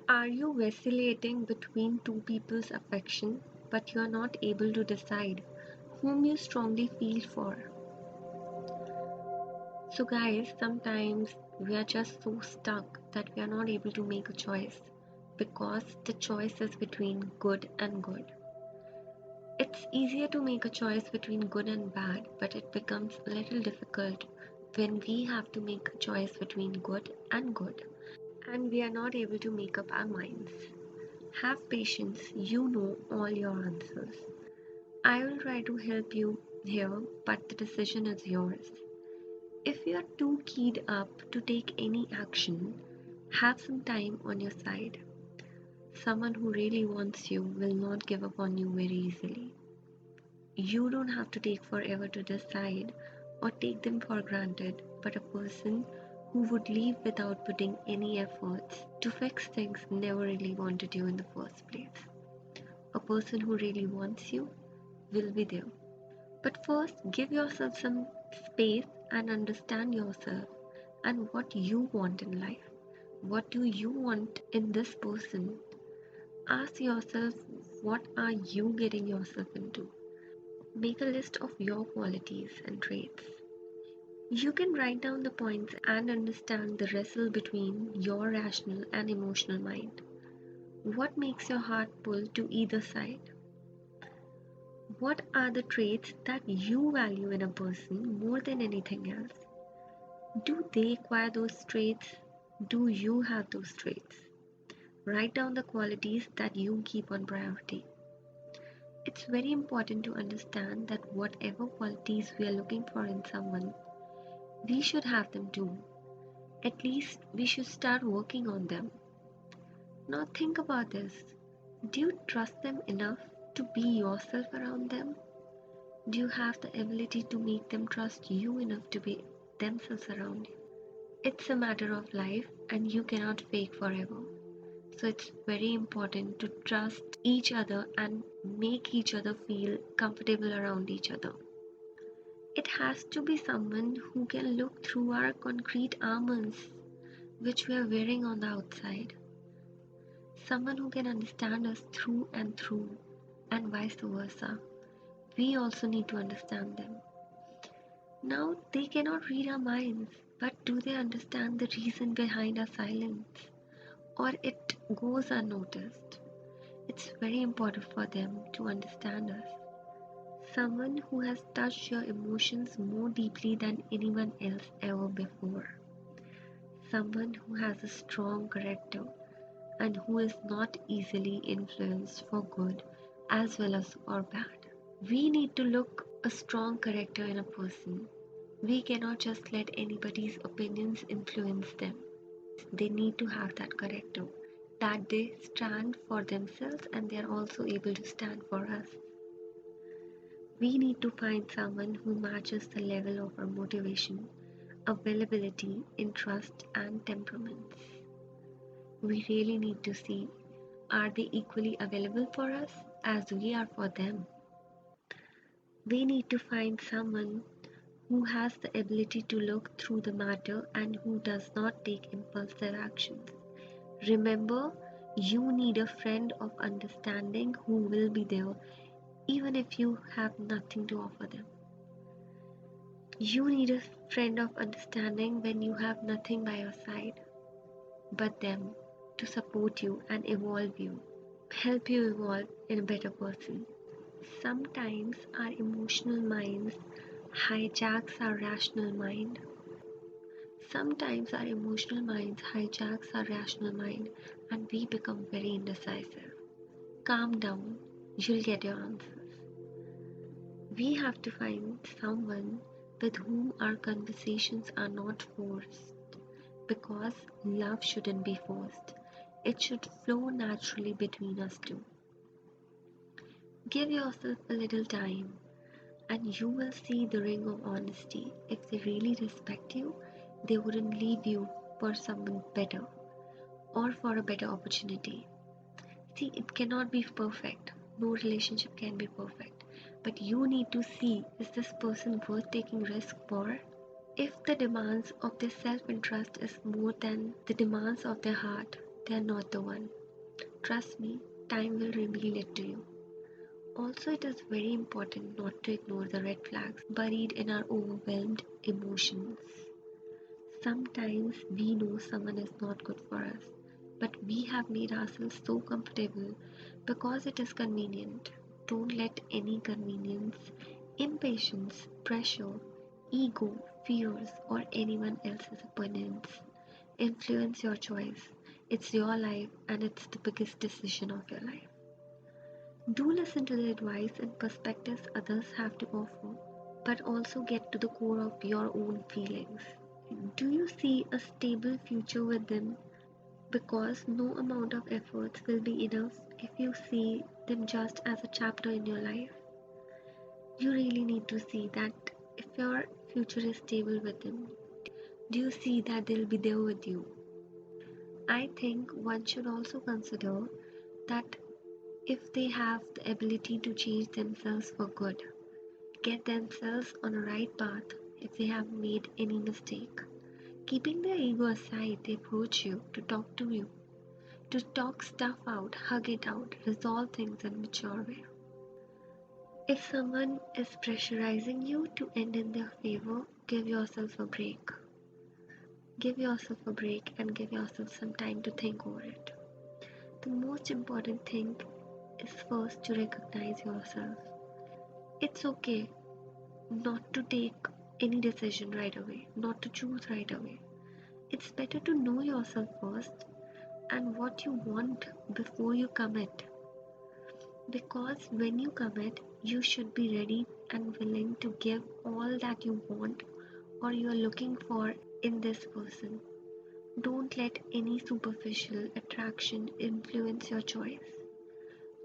Are you vacillating between two people's affection, but you are not able to decide whom you strongly feel for? So, guys, sometimes we are just so stuck that we are not able to make a choice because the choice is between good and good. It's easier to make a choice between good and bad, but it becomes a little difficult when we have to make a choice between good and good, and we are not able to make up our minds. Have patience, you know all your answers. I will try to help you here, but the decision is yours. If you are too keyed up to take any action, have some time on your side. Someone who really wants you will not give up on you very easily. You don't have to take forever to decide or take them for granted, but a person who would leave without putting any efforts to fix things never really wanted you in the first place. A person who really wants you will be there. But first, give yourself some space and understand yourself and what you want in life. What do you want in this person? Ask yourself, what are you getting yourself into? Make a list of your qualities and traits. You can write down the points and understand the wrestle between your rational and emotional mind. What makes your heart pull to either side? What are the traits that you value in a person more than anything else? Do they acquire those traits? Do you have those traits? Write down the qualities that you keep on priority. It's very important to understand that whatever qualities we are looking for in someone, we should have them too. At least we should start working on them. Now think about this. Do you trust them enough to be yourself around them? Do you have the ability to make them trust you enough to be themselves around you? It's a matter of life and you cannot fake forever. So it's very important to trust each other and make each other feel comfortable around each other. It has to be someone who can look through our concrete armors which we are wearing on the outside. Someone who can understand us through and through, and vice versa. We also need to understand them. Now, they cannot read our minds, but do they understand the reason behind our silence? Or it goes unnoticed? It's very important for them to understand us. Someone who has touched your emotions more deeply than anyone else ever before. Someone who has a strong character and who is not easily influenced for good as well as or bad. We need to look a strong character in a person. We cannot just let anybody's opinions influence them. They need to have that character that they stand for themselves and they are also able to stand for us. We need to find someone who matches the level of our motivation, availability, interest, and temperaments. We really need to see, are they equally available for us as we are for them? We need to find someone who has the ability to look through the matter and who does not take impulsive actions. Remember, you need a friend of understanding who will be there even if you have nothing to offer them. You need a friend of understanding when you have nothing by your side but them to support you and evolve you, help you evolve in a better person. Sometimes our emotional minds hijacks our rational mind. Sometimes our emotional minds hijacks our rational mind and we become very indecisive. Calm down, you'll get your answers. We have to find someone with whom our conversations are not forced because love shouldn't be forced. It should flow naturally between us two. Give yourself a little time and you will see the ring of honesty. If they really respect you, they wouldn't leave you for someone better or for a better opportunity. See, it cannot be perfect. No relationship can be perfect. But you need to see, is this person worth taking risk for? If the demands of their self-interest is more than the demands of their heart, they are not the one. Trust me, time will reveal it to you. Also, it is very important not to ignore the red flags buried in our overwhelmed emotions. Sometimes we know someone is not good for us, but we have made ourselves so comfortable because it is convenient. Don't let any convenience, impatience, pressure, ego, fears, or anyone else's opinions influence your choice. It's your life and it's the biggest decision of your life. Do listen to the advice and perspectives others have to offer, but also get to the core of your own feelings. Do you see a stable future with them? Because no amount of efforts will be enough if you see them just as a chapter in your life. You really need to see that if your future is stable with them, do you see that they'll be there with you? I think one should also consider that if they have the ability to change themselves for good, get themselves on a right path if they have made any mistake. Keeping their ego aside, they approach you to talk to you, to talk stuff out, hug it out, resolve things in a mature way. If someone is pressurizing you to end in their favor, give yourself a break. Give yourself a break and give yourself some time to think over it. The most important thing is first to recognize yourself. It's okay not to take any decision right away, not to choose right away. It's better to know yourself first and what you want before you commit. Because when you commit, you should be ready and willing to give all that you want or you are looking for in this person. Don't let any superficial attraction influence your choice.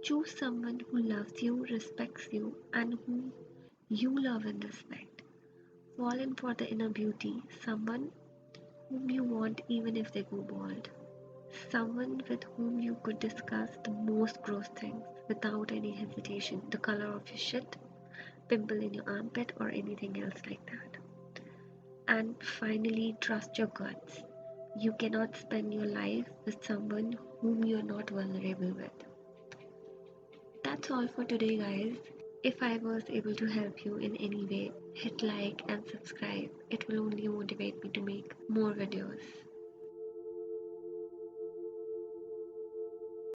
Choose someone who loves you, respects you, and whom you love and respect. Fall in for the inner beauty, someone whom you want even if they go bald. Someone with whom you could discuss the most gross things without any hesitation, the color of your shit, pimple in your armpit, or anything else like that. And finally, trust your guts. You cannot spend your life with someone whom you are not vulnerable with. That's all for today, guys. If I was able to help you in any way, hit like and subscribe. It will only motivate me to make more videos.